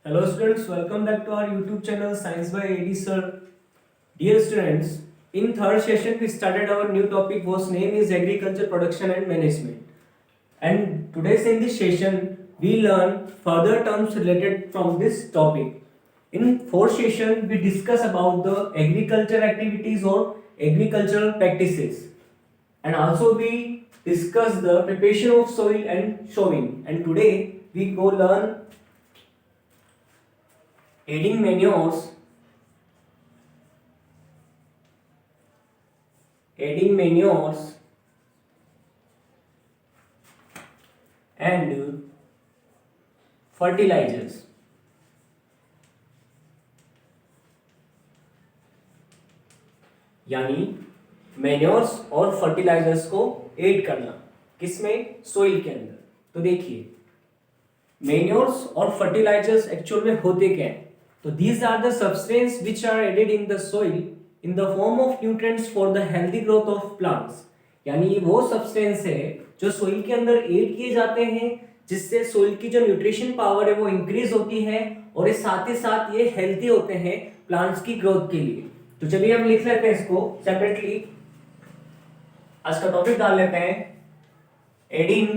Hello students, welcome back to our YouTube channel Science by AD Sir. Dear students, in third session we started our new topic whose name is Agriculture Production and Management. And today's in this session we learn further terms related from this topic. In fourth session we discuss about the agriculture activities or agricultural practices. And also we discuss the preparation of soil and sowing. And today we go learn adding manures, adding manures and fertilizers. यानी manures और fertilisers को add करना किसमें, soil के अंदर. तो देखिए manures और फर्टिलाइजर्स एक्चुअल में होते क्या है. तो these are the substance which are added in the soil in the form of nutrients for the healthy growth of plants. यानी ये वो सब्सटेंस है जो सोइल के अंदर ऐड किए जाते हैं जिससे सोइल की जो न्यूट्रिशन पावर है वो इंक्रीज होती है और ये साथ ही साथ ये हेल्दी होते हैं प्लांट्स की ग्रोथ के लिए. तो चलिए हम लिख लेते हैं इसको सेपरेटली. आज का टॉपिक डाल लेते हैं adding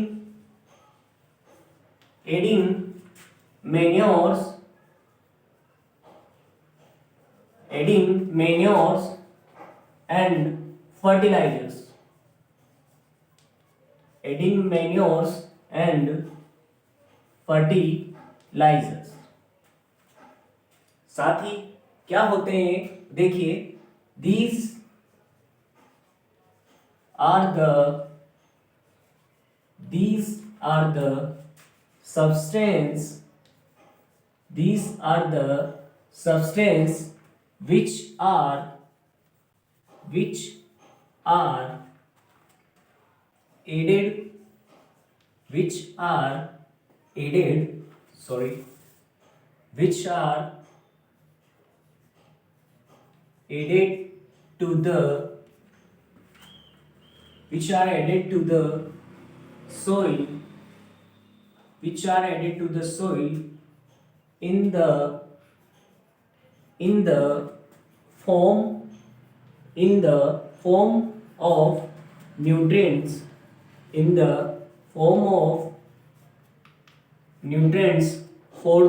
manures and fertilizers. Adding manures and fertilizers. साथ ही क्या होते हैं देखिए, these are the substance which are added to the soil in the form of nutrients for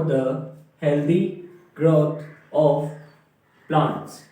the healthy growth of plants.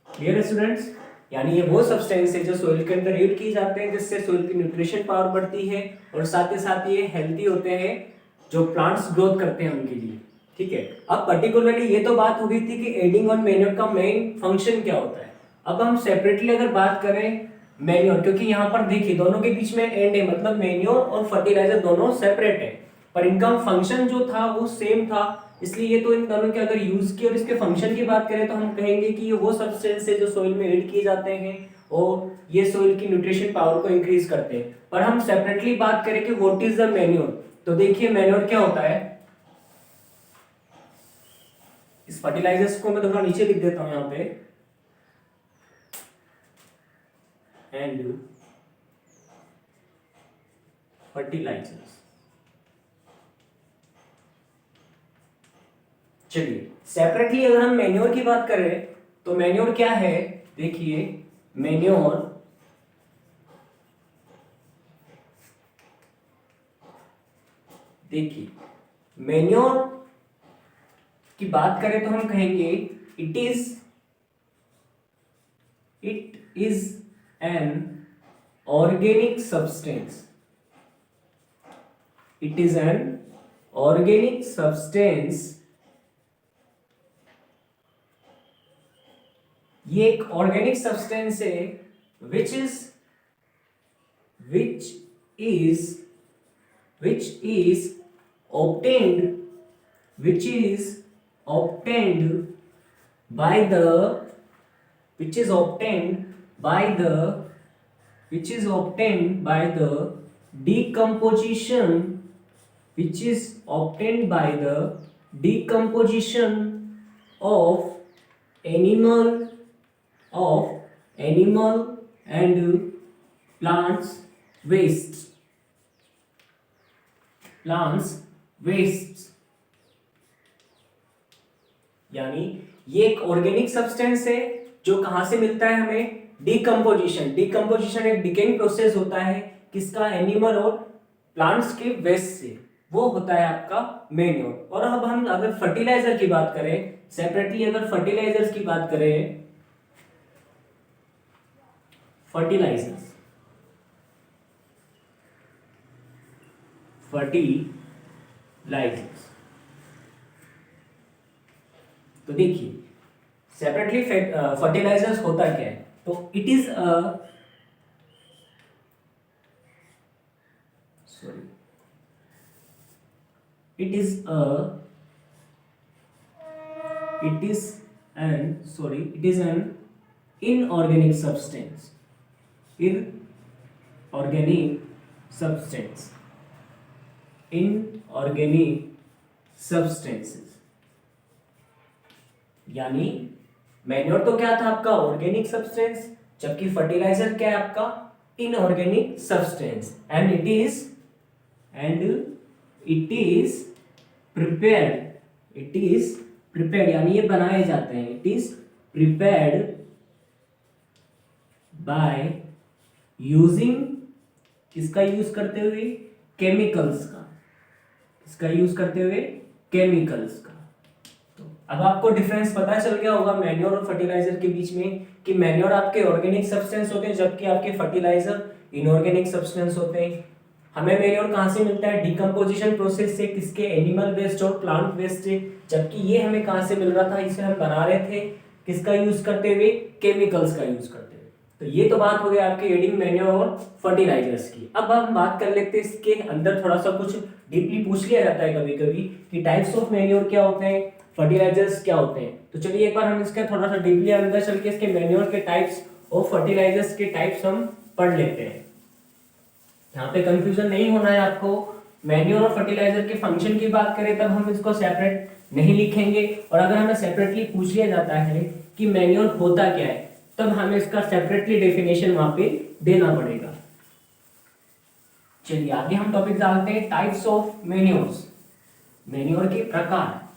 Clear है students. यानी ये वो substance है जो सोइल के अंदर ऐड किए जाते हैं जिससे सोइल की न्यूट्रिशन पावर बढ़ती है और साथ ही साथ ये हेल्दी होते हैं जो प्लांट्स ग्रोथ करते हैं उनके लिए. ठीक है. अब पर्टिकुलरली ये तो बात हो गई थी कि एडिंग और मैन्योर का मेन फंक्शन क्या होता है. अब हम सेपरेटली अगर बात करें मैन्योर, क्योंकि यहाँ पर देखिए दोनों के बीच में एंड है, मतलब मैन्योर और फर्टिलाइजर दोनों सेपरेट है पर इनका फंक्शन जो था वो सेम था. इसलिए ये तो इन दोनों के अगर यूज की और इसके फंक्शन की बात करें तो हम कहेंगे कि ये वो सब्सटेंस है जो सोइल में ऐड किए जाते हैं और ये सोइल की न्यूट्रिशन पावर को इंक्रीज करते हैं. पर हम सेपरेटली बात करें कि व्हाट इज द मैन्योर, तो देखिए मैन्योर क्या होता है. इस फर्टिलाइजर्स को मैं थोड़ा नीचे लिख देता हूं यहाँ पे, एंड फर्टिलाइजर्स. चलिए सेपरेटली अगर हम मैन्योर की बात करें तो मैन्योर क्या है. देखिए मैन्योर की बात करें तो हम कहेंगे it is an organic substance. It is an organic substance. ये एक ऑर्गेनिक सब्सटेंस है which is obtained by the decomposition of animal and plants wastes यानी ये एक ऑर्गेनिक सब्सटेंस है जो कहां से मिलता है हमें, डिकम्पोजिशन एक डिकेइंग प्रोसेस होता है किसका, एनिमल और प्लांट्स के वेस्ट से, वो होता है आपका मैन्योर। और अब हम अगर फर्टिलाइजर की बात करें सेपरेटली, अगर फर्टिलाइजर्स की बात करें, फर्टिलाइजर्स तो देखिए सेपरेटली फर्टिलाइजर्स होता क्या है, तो it is an inorganic substances यानी मैन्योर तो क्या था आपका ऑर्गेनिक सब्सटेंस, जबकि फर्टिलाइजर क्या है आपका inorganic substance, and it is prepared यानी ये बनाए जाते हैं, it is prepared by using, किसका यूज करते हुए, केमिकल्स का, तो अब आपको डिफरेंस पता चल गया होगा मैन्योर और फर्टिलाइजर के बीच में, कि मैन्योर आपके ऑर्गेनिक सब्सटेंस होते हैं जबकि आपके फर्टिलाइजर इनऑर्गेनिक सब्सटेंस होते हैं। हमें मैन्योर कहां से मिलता है, डिकम्पोजिशन प्रोसेस से, किसके, एनिमल वेस्ट और प्लांट वेस्ट से, जबकि ये हमें कहां से मिल रहा था, इसे हम बना रहे थे किसका यूज करते हुए, केमिकल्स का यूज करते हुए। तो ये तो बात हो गई आपके एडिंग मैन्योर और फर्टिलाइजर्स की। अब हम बात कर लेते हैं इसके अंदर थोड़ा सा कुछ डीपली पूछ लिया जाता है कभी कभी कि टाइप्स ऑफ मैन्योर क्या होते हैं, फर्टिलाइजर्स क्या होते हैं। तो चलिए एक बार हम इसका थोड़ा सा डीपली अंदर चल के इसके मैन्योर के टाइप्स और फर्टिलाइजर्स के टाइप्स हम पढ़ लेते हैं। यहाँ पे कंफ्यूजन नहीं होना है आपको। मैन्योर और फर्टिलाइजर के फंक्शन की बात करें तब हम इसको सेपरेट नहीं लिखेंगे, और अगर हमें सेपरेटली पूछ लिया जाता है कि मैन्योर होता क्या है तब हमें इसका सेपरेटली डेफिनेशन वहां पे देना पड़ेगा। चलिए आगे हम टॉपिक डालते हैं टाइप्स ऑफ मैन्योर्स, मैन्योर के प्रकार।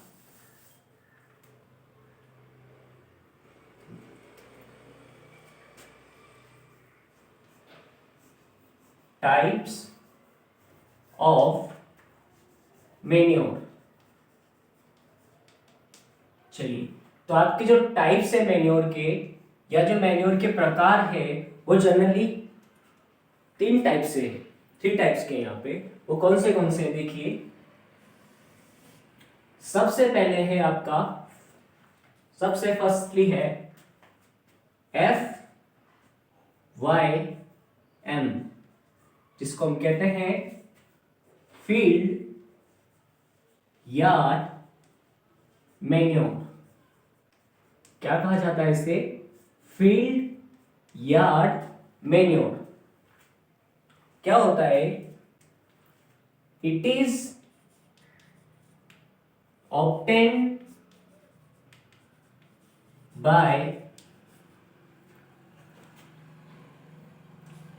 Types of manure. चलिए तो आपके जो टाइप्स है मैन्योर के, या जो मैन्योर के प्रकार है, वो जनरली तीन टाइप से है, थ्री टाइप्स के यहाँ पे। वो कौन से हैं देखिए। सबसे पहले है आपका, सबसे फर्स्टली है FYM, जिसको हम कहते हैं फील्ड यार्ड मैन्योर। क्या कहा जाता है इसे, फील्ड यार्ड मैन्योर। क्या होता है, it is obtained by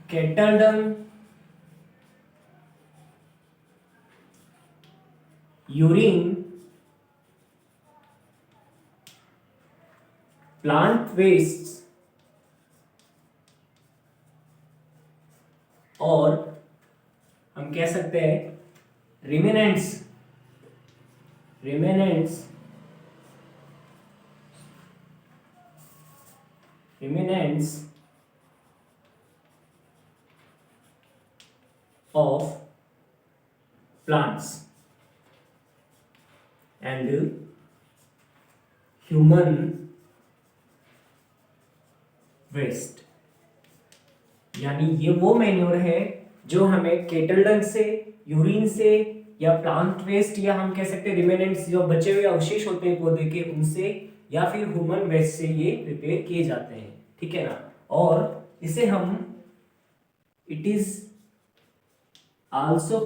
cattle dung, urine, plant wastes और हम कह सकते हैं रिमेनेंट्स of plants and human waste। यानी ये वो मैन्योर है जो हमें केटल डंग से, यूरिन से, या प्लांट वेस्ट, या हम कह सकते हैं रिमेनेंट्स, जो बचे हुए अवशेष होते हैं पौधे के, उनसे, या फिर ह्यूमन वेस्ट से ये प्रिपेयर किए जाते हैं, ठीक है ना। और इसे हम, it is also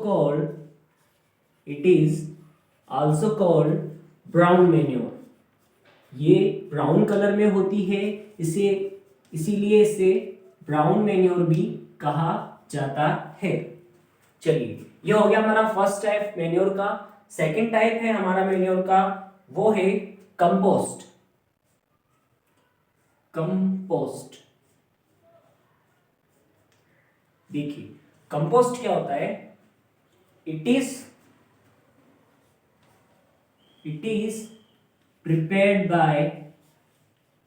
called brown manure. ये ब्राउन कलर में होती है, इसे इसीलिए इसे ब्राउन मैन्योर भी कहा जाता है। चलिए, ये हो गया हमारा फर्स्ट टाइप मैन्योर का। सेकंड टाइप है हमारा मैन्योर का, वो है कंपोस्ट। कंपोस्ट, देखिए कंपोस्ट क्या होता है। It is prepared by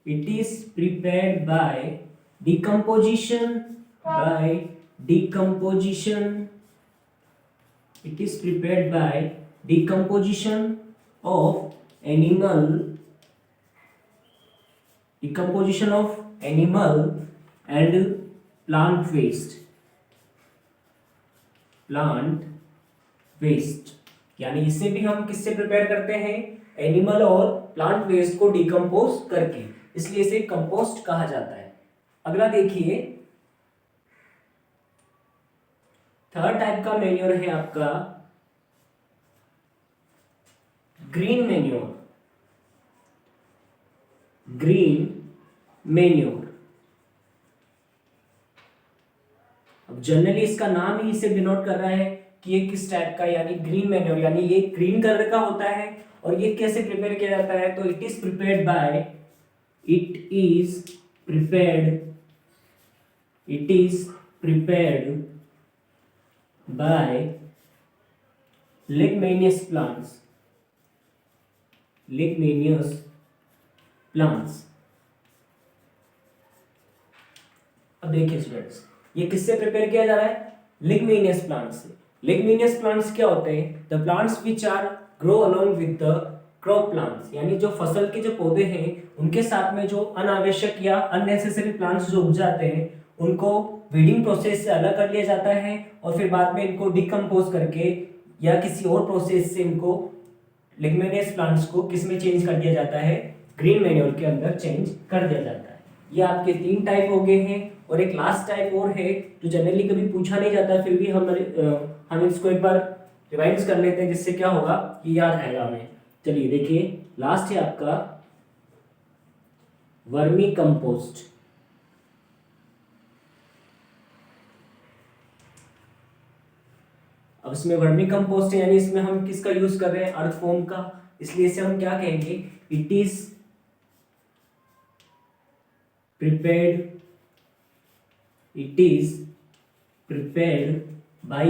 it is prepared by decomposition by decomposition it is prepared by decomposition of animal decomposition of animal and plant waste यानी इसे भी हम किससे प्रिपेयर करते हैं, एनिमल और प्लांट वेस्ट को डिकम्पोज करके, इसलिए इसे कंपोस्ट कहा जाता है। अगला देखिए, थर्ड टाइप का मैन्योर है आपका ग्रीन मैन्योर। ग्रीन मैन्योर, अब जनरली इसका नाम ही इसे डिनोट कर रहा है कि ये किस टाइप का, यानी ग्रीन मैन्योर, यानी ये ग्रीन कलर का होता है। और ये कैसे प्रिपेयर किया जाता है, तो it is prepared by leguminous plants. अब देखिए स्टूडेंट्स, ये किससे प्रिपेयर किया जा रहा है, लिग्मेनियस प्लांट्स से। लिग्मेनियस प्लांट्स क्या होते हैं, the plants which are grow along with the crop plants, यानी जो फसल के जो पौधे हैं उनके साथ में जो अनावश्यक या अननेसेसरी प्लांट्स जो उग जाते हैं उनको ब्रीडिंग प्रोसेस से अलग कर लिया जाता है और फिर बाद में इनको डिकम्पोज करके या किसी और प्रोसेस से इनको लिग्मेनियस प्लांट्स को किस में चेंज कर दिया जाता है, ग्रीन मैन्योर के अंदर चेंज कर दिया जाता है। ये आपके 3 टाइप हो गए हैं और एक लास्ट टाइप और है जो जनरली कभी पूछा नहीं जाता, फिर भी हम इसको एक बार रिवाइज कर लेते हैं जिससे क्या होगा, ये याद रहेगा हमें। चलिए देखिए, लास्ट है आपका वर्मी कंपोस्ट। अब इसमें वर्मी कंपोस्ट है, यानी इसमें हम किसका यूज कर रहे हैं, अर्थ फॉर्म का, इसलिए इसे हम क्या कहेंगे, it is prepared by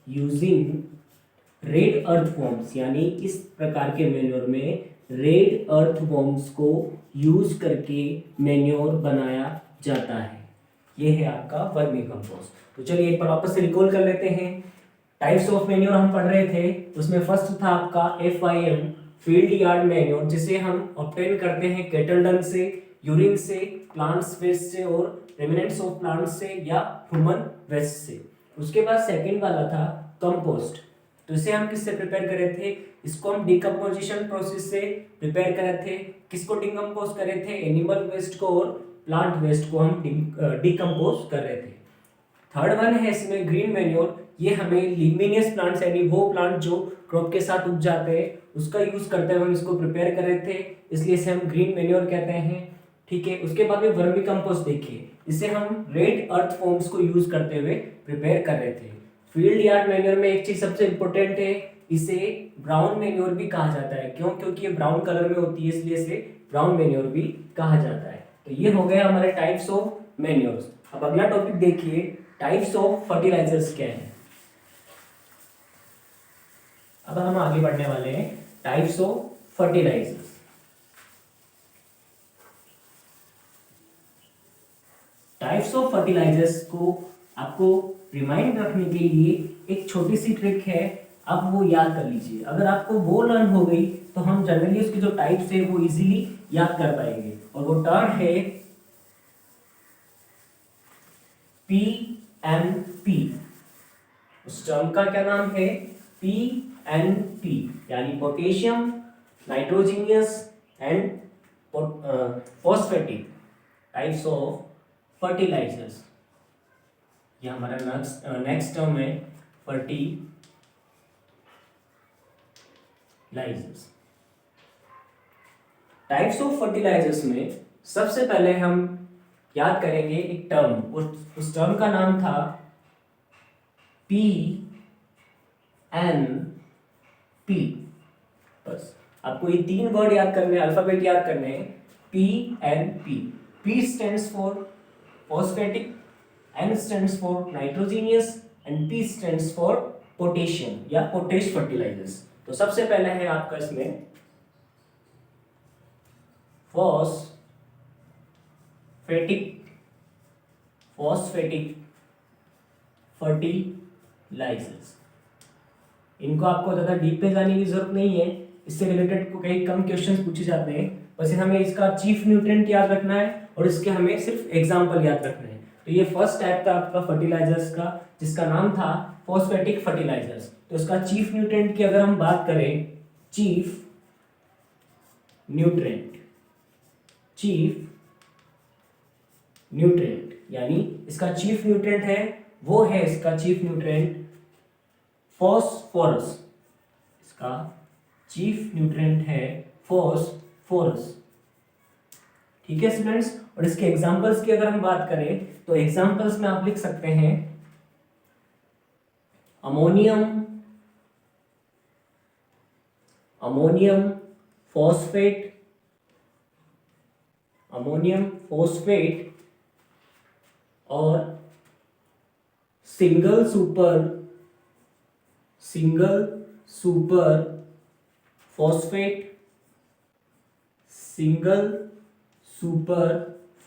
using red earthworms, यानी इस प्रकार के मैन्योर में रेड अर्थवॉर्म्स को यूज करके मैन्योर बनाया जाता है। ये है आपका वर्मी कंपोस्ट। तो चलिए एक बार वापस से रिकॉल कर लेते हैं। टाइप्स ऑफ मैन्योर हम पढ़ रहे थे, उसमें फर्स्ट था आपका FYM, फील्ड यार्ड मैन्योर, जिसे हम ऑब्टेन करते हैं कैटल डंग से, यूरिन से, प्लांट्स वेस्ट से और रेमिनेंट्स ऑफ प्लांट्स से या ह्यूमन वेस्ट से। उसके बाद सेकंड वाला था कंपोस्ट, तो इसे हम किससे प्रिपेयर कर रहे थे, इसको हम डिकम्पोजिशन प्रोसेस से प्रिपेयर कर रहे थे। किसको डिकम्पोज कर रहे थे, एनिमल वेस्ट को और प्लांट वेस्ट को हम डिकम्पोज कर रहे थे। थर्ड वन है इसमें ग्रीन मैन्योर, ये हमें लिग्मेनियस प्लांट्स यानी वो प्लांट जो क्रॉप के साथ उग जाते हैं उसका यूज करते हुए हम इसको प्रिपेयर कर रहे थे, इसलिए इसे हम ग्रीन मैन्योर कहते हैं। ठीक है, उसके बाद में वर्मी कंपोस्ट, देखिए इसे हम रेड अर्थ फॉर्म्स को यूज करते हुए प्रिपेयर कर रहे थे। फील्ड यार्ड मैन्योर में एक चीज सबसे इंपॉर्टेंट है, इसे ब्राउन मैन्योर भी कहा जाता है। क्यों, क्योंकि ये ब्राउन कलर में होती है, इसलिए इसे ब्राउन मैन्योर भी कहा जाता है। तो ये हो गया हमारे टाइप्स ऑफ मैन्योर्स। अब अगला टॉपिक देखिए, टाइप्स ऑफ फर्टिलाइजर्स क्या है। अब हम आगे बढ़ने वाले हैं types of fertilizers. Types of fertilizers को आपको रिमाइंड रखने के लिए एक छोटी सी ट्रिक है, आप वो याद कर लीजिए। अगर आपको वो लर्न हो गई तो हम जनरली उसके जो टाइप्स है वो इजीली याद कर पाएंगे। और वो टर्म है PNP। उस टर्म का क्या नाम है, PNP, यानी potassium, nitrogenous and phosphatic types of fertilizers. ये हमारा नेक्स्ट टर्म है फर्टिलाइजर्स। टाइप्स ऑफ फर्टिलाइजर्स में सबसे पहले हम याद करेंगे एक टर्म, उस टर्म का नाम था P-N-P। बस आपको ये 3 वर्ड याद करने, अल्फाबेट याद करने हैं, P-N-P। P stands for phosphatic, N stands for nitrogenous and P stands for potassium या पोटेश फर्टिलाइजर्स। तो सबसे पहले है आपका इसमें फॉस्फेटिक फर्टिलाइजर्स। इनको आपको ज़्यादा डीप पे जाने की जरूरत नहीं है, इससे रिलेटेड को कई कम क्वेश्चंस पूछे जाते हैं, बस हमें इसका चीफ न्यूट्रिएंट याद रखना है और इसके हमें सिर्फ एग्जांपल याद रखने हैं। तो ये फर्स्ट टाइप था आपका फर्टिलाइजर्स का, जिसका नाम था फॉस्फेटिक फर्टिलाइजर्स। तो इसका चीफ न्यूट्रिएंट की अगर हम बात करें, चीफ न्यूट्रिएंट यानी इसका चीफ न्यूट्रिएंट है, वो है इसका चीफ न्यूट्रिएंट फॉस्फोरस। इसका चीफ न्यूट्रिएंट है फॉस्फोरस। ठीक है स्टूडेंट्स, और इसके एग्जांपल्स की अगर हम बात करें तो एग्जांपल्स में आप लिख सकते हैं अमोनियम फॉस्फेट और सिंगल सुपर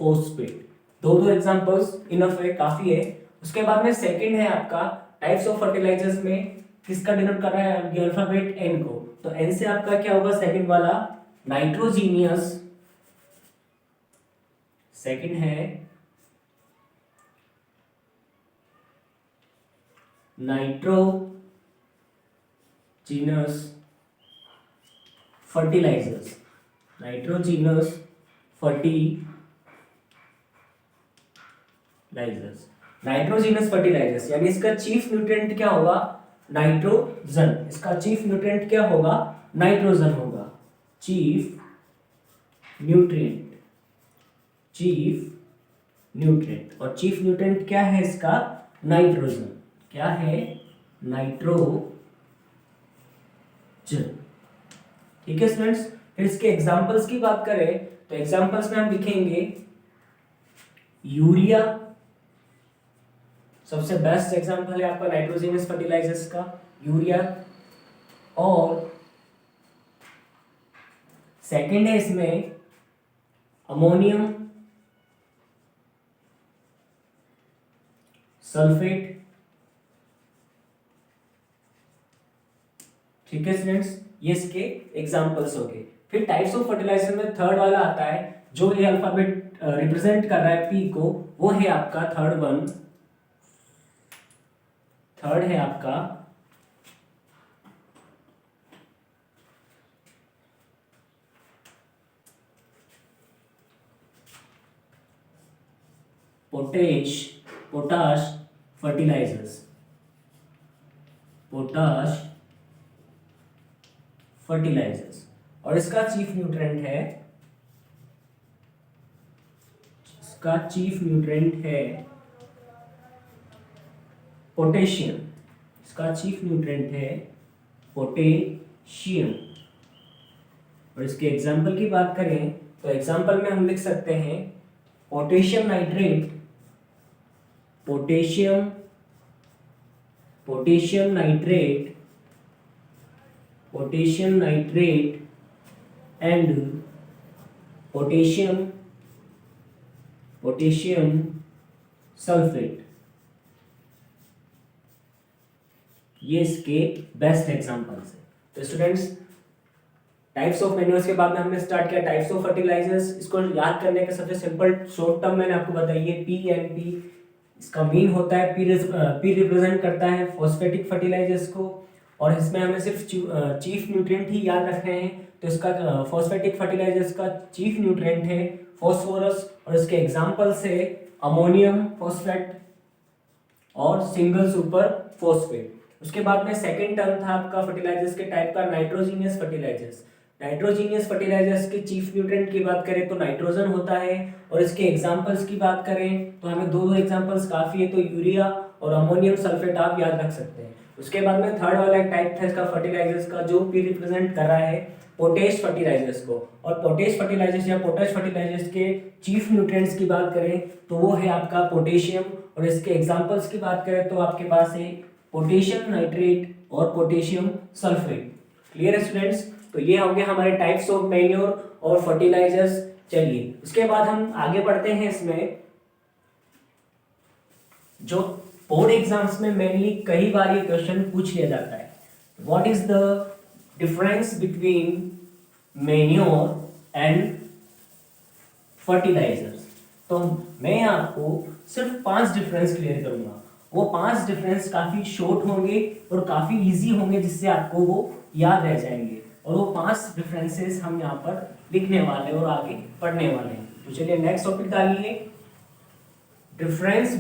फॉस्फेट। दो एग्जांपल्स इनफ है, काफी है। उसके बाद में सेकंड है आपका टाइप्स ऑफ फर्टिलाइजर्स में किसका डिनोट कर रहा है, ये अल्फाबेट N को। तो N से आपका क्या होगा, सेकंड वाला नाइट्रोजीनियस। सेकंड है नाइट्रोजीनस फर्टिलाइजर्स यानी इसका चीफ न्यूट्रिएंट क्या होगा, नाइट्रोजन। इसका चीफ न्यूट्रिएंट क्या होगा, नाइट्रोजन होगा। चीफ न्यूट्रिएंट और चीफ न्यूट्रिएंट क्या है इसका, नाइट्रोजन। क्या है, नाइट्रोजन। ठीक है स्टूडेंट्स, फिर इसके एग्जांपल्स की बात करें तो एग्जांपल्स में हम लिखेंगे यूरिया, सबसे बेस्ट एग्जांपल है आपका नाइट्रोजनस फर्टिलाइजर्स का यूरिया। और सेकंड है इसमें अमोनियम सल्फेट। ठीक है स्टूडेंट्स, ये इसके एग्जांपल्स हो गए। फिर टाइप्स ऑफ फर्टिलाइजर में थर्ड वाला आता है, जो ये अल्फाबेट रिप्रेजेंट कर रहा है पी को, वो है आपका थर्ड है आपका पोटाश फर्टिलाइजर्स और इसका चीफ न्यूट्रिएंट है पोटेशियम। इसका चीफ न्यूट्रिएंट है पोटेशियम। और इसके एग्जांपल की बात करें तो एग्जांपल में हम लिख सकते हैं potassium nitrate and potassium sulphate. ये इसके बेस्ट एग्जांपल्स हैं। तो स्टूडेंट्स, टाइप्स ऑफ मैन्योर्स के बाद में हमने स्टार्ट किया टाइप्स ऑफ फर्टिलाइजर्स। इसको याद करने का सबसे सिंपल शॉर्ट टर्म मैंने आपको बताई है PNP। इसका मीन होता है पी रिप्रेजेंट करता है फॉस्फेटिक फर्टिलाइजर्स को, और इसमें हमें सिर्फ चीफ न्यूट्रिएंट ही याद रखने हैं। तो इसका फॉस्फेटिक फर्टिलाइजर्स का चीफ न्यूट्रिएंट है फॉस्फोरस, और इसके एग्जांपल्स है अमोनियम फॉस्फेट और सिंगल सुपर फॉस्फेट। उसके बाद में सेकंड टर्म था आपका फर्टिलाइजर्स के टाइप का नाइट्रोजीनियस फर्टिलाइजर्स। नाइट्रोजीनियस फर्टिलाइजर्स के चीफ न्यूट्रिएंट की बात करें तो नाइट्रोजन होता है, और इसके एग्जांपल्स की बात करें तो हमें दो एग्जांपल्स काफ़ी है, तो यूरिया और अमोनियम सल्फेट आप याद रख सकते हैं। उसके बाद में थर्ड वाला एक टाइप था इसका फर्टिलाइजर्स का जो भी रिप्रेजेंट कर रहा है पोटेश फर्टिलाइजर्स को, और पोटेश फर्टिलाइजर्स या पोटेश फर्टिलाइजर्स के चीफ न्यूट्रिएंट्स की बात करें तो वो है आपका पोटेशियम, और इसके एग्जांपल्स की बात करें तो आपके पास है पोटेशियम नाइट्रेट और पोटेशियम सल्फेट। क्लियर है स्टूडेंट्स? तो ये हो गया हमारे टाइप्स ऑफ मैन्योर और फर्टिलाइजर्स। चलिए उसके बाद हम आगे बढ़ते हैं। इसमें जो बोर्ड एग्जाम्स में मेनली कई बार ये क्वेश्चन पूछ लिया जाता है, what is the difference between manure and fertilizers. तो मैं आपको सिर्फ 5 डिफरेंस क्लियर करूंगा। वो 5 डिफरेंस काफी शॉर्ट होंगे और काफी इजी होंगे, जिससे आपको वो याद रह जाएंगे, और वो 5 डिफरेंसेस हम यहाँ पर लिखने वाले और आगे पढ़ने वाले हैं। तो चलिए नेक्स्ट टॉपिक डालिए, difference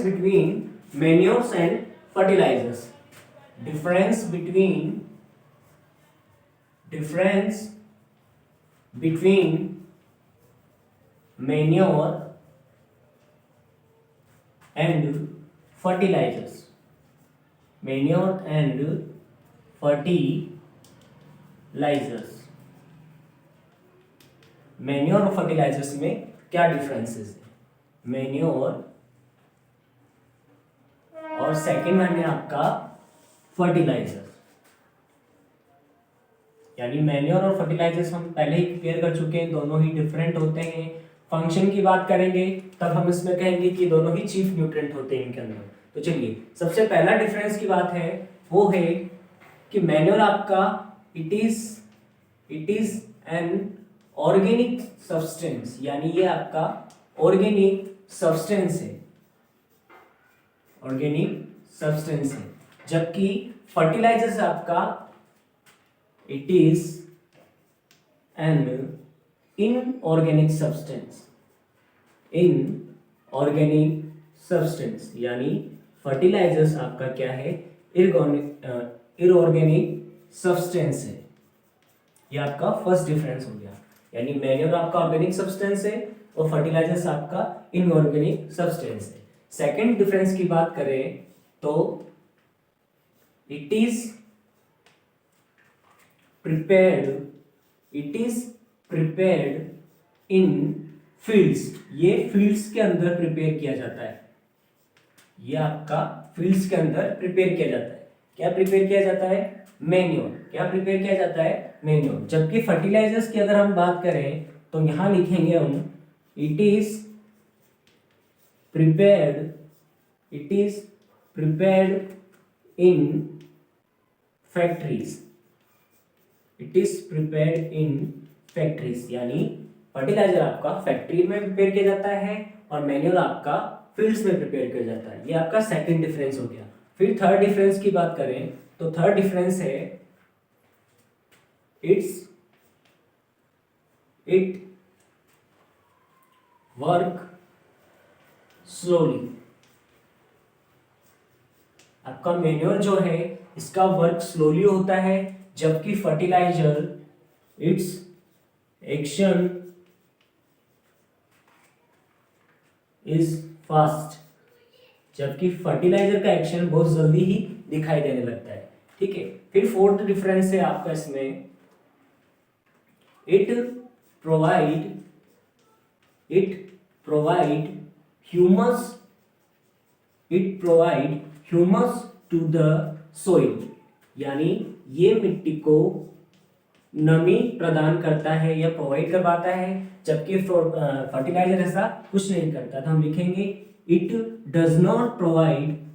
between manures and fertilizers. Difference between manure and fertilizers. Manure and fertilizers, manure और फर्टिलाइजर्स में क्या डिफरेंसेस है। मैन्योर और सेकंड वन है आपका फर्टिलाइजर्स। यानी मैन्योर और फर्टिलाइजर्स हम पहले ही क्लियर कर चुके हैं, दोनों ही डिफरेंट होते हैं। फंक्शन की बात करेंगे तब हम इसमें कहेंगे कि दोनों ही चीफ न्यूट्रिएंट होते हैं इनके अंदर। तो चलिए सबसे पहला डिफरेंस की बात है वो है कि मैन्योर आपका it is an organic substance, यानी ये आपका ऑर्गेनिक सब्सटेंस है, ऑर्गेनिक सब्सटेंस है। जबकि फर्टिलाइजर्स आपका it is an inorganic substance, inorganic substance, यानी फर्टिलाइजर्स आपका क्या है, इनऑर्गेनिक सब्सटेंस है। ये आपका फर्स्ट डिफरेंस हो गया, यानी मैन्योर आपका ऑर्गेनिक सब्सटेंस है और फर्टिलाइजर्स आपका इनऑर्गेनिक सब्सटेंस है। सेकेंड डिफरेंस की बात करें तो it is prepared in fields, ये फील्ड्स के अंदर प्रिपेयर किया जाता है। ये आपका फील्ड्स के अंदर प्रिपेयर किया जाता है। क्या प्रिपेयर किया जाता है? मैन्योर। क्या प्रिपेयर किया जाता है? मैन्योर। जबकि फर्टिलाइजर्स की अगर हम बात करें तो यहां लिखेंगे हम it is prepared in factories, it is prepared in factories, यानी फर्टिलाइजर आपका फैक्ट्री में प्रिपेयर किया जाता है और मैन्योर आपका फील्ड्स में प्रिपेयर किया जाता है। ये आपका सेकंड डिफरेंस हो गया। फिर थर्ड डिफरेंस की बात करें तो थर्ड डिफरेंस है इट वर्क स्लोली। आपका मैन्योर जो है इसका वर्क स्लोली होता है, जबकि fertilizer its action is fast, जबकि फर्टिलाइजर का एक्शन बहुत जल्दी ही दिखाई देने लगता है। ठीक है। फिर फोर्थ डिफरेंस है आपका इसमें it provide humus to the soil, यानी ये मिट्टी को नमी प्रदान करता है या प्रोवाइड कर पाता है, जबकि फर्टिलाइजर ऐसा कुछ नहीं करता। तो हम लिखेंगे it does not provide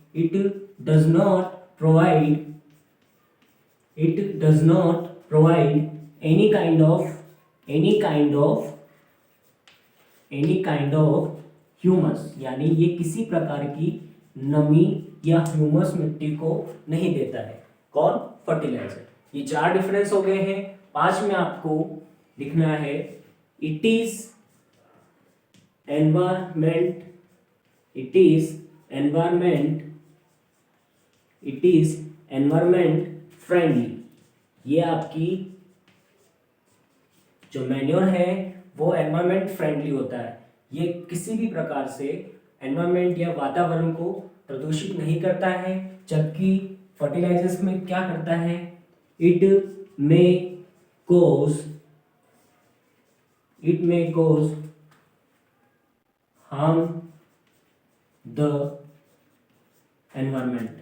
any kind of humus, यानी ये किसी प्रकार की नमी या ह्यूमस मिट्टी को नहीं देता है। कौन? फर्टिलाइजर। ये 4 डिफरेंस हो गए हैं। 5 में आपको लिखना है इट इज एनवायरमेंट फ्रेंडली, ये आपकी जो मैन्योर है वो एनवायरमेंट फ्रेंडली होता है। ये किसी भी प्रकार से एनवायरमेंट या वातावरण को प्रदूषित नहीं करता है, जबकि फर्टिलाइजर्स में क्या करता है, it may cause harm the environment।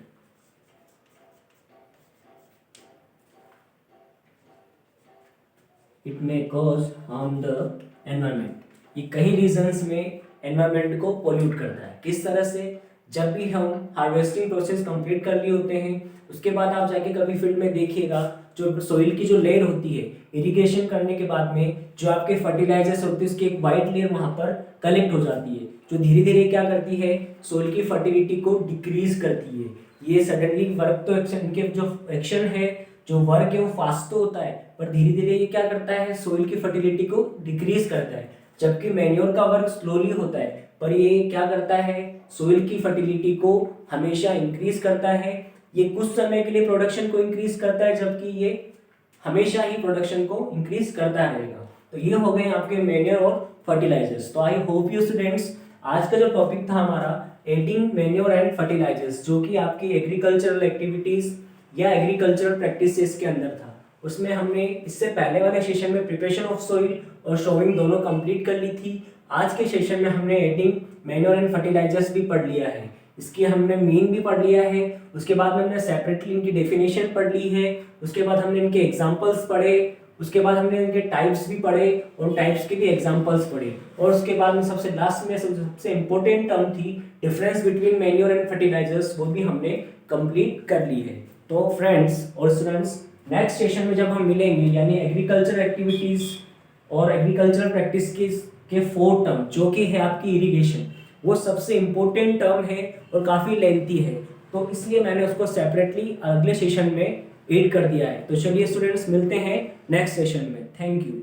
It may cause harm the environment. ये कई रीजंस में एनवायरमेंट को पोल्यूट करता है। किस तरह से, जब भी हम हार्वेस्टिंग प्रोसेस कंप्लीट कर लिए होते हैं, उसके बाद आप जाके कभी फील्ड में देखिएगा, जो सोइल की जो लेयर होती है, इरिगेशन करने के बाद में जो आपके फर्टिलाइजर्स होते हैं उसकी एक वाइट लेयर वहाँ पर कलेक्ट हो जाती है, जो धीरे धीरे क्या करती है, सोइल की फर्टिलिटी को डिक्रीज करती है। ये सडनली वर्क तो इनके जो एक्शन है, जो वर्क है वो फास्ट तो होता है, पर धीरे धीरे ये क्या करता है, सोइल की फर्टिलिटी को डिक्रीज करता है। जबकि मैन्योर का वर्क स्लोली होता है, पर ये क्या करता है, सोइल की फर्टिलिटी को हमेशा इंक्रीज करता है। ये कुछ समय के लिए प्रोडक्शन को इंक्रीज करता है, जबकि ये हमेशा ही प्रोडक्शन को इंक्रीज करता रहेगा। तो ये हो गए आपके मैन्योर और फर्टिलाइजर्स। तो आई होप यू स्टूडेंट्स, आज का जो टॉपिक था हमारा एडिंग मैन्योर एंड फर्टिलाइजर्स, जो कि आपकी एग्रीकल्चरल एक्टिविटीज या एग्रीकल्चरल प्रैक्टिसेस के अंदर था, उसमें हमने इससे पहले वाले सेशन में प्रिपरेशन ऑफ सॉइल और शोइंग दोनों कंप्लीट कर ली थी। आज के सेशन में हमने एडिंग मैन्योर एंड फर्टिलाइजर्स भी पढ़ लिया है। इसकी हमने मीन भी पढ़ लिया है, उसके बाद में हमने सेपरेटली इनकी डेफिनेशन पढ़ ली है, उसके बाद हमने इनके एग्जांपल्स पढ़े, उसके बाद हमने इनके टाइप्स भी पढ़े और टाइप्स के भी एग्जांपल्स पढ़े, और उसके बाद में सबसे लास्ट में सबसे इंपॉर्टेंट टर्म थी difference between manure and fertilizers, वो भी हमने कंप्लीट कर ली है। तो फ्रेंड्स और स्टूडेंट्स, नेक्स्ट सेशन में जब हम मिलेंगे, यानी एग्रीकल्चर एक्टिविटीज और एग्रीकल्चर प्रैक्टिस के 4 टर्म, जो कि है आपकी इरिगेशन, वो सबसे इम्पोर्टेंट टर्म है और काफ़ी लेंथी है, तो इसलिए मैंने उसको सेपरेटली अगले सेशन में ऐड कर दिया है। तो चलिए स्टूडेंट्स, मिलते हैं नेक्स्ट सेशन में। Thank you.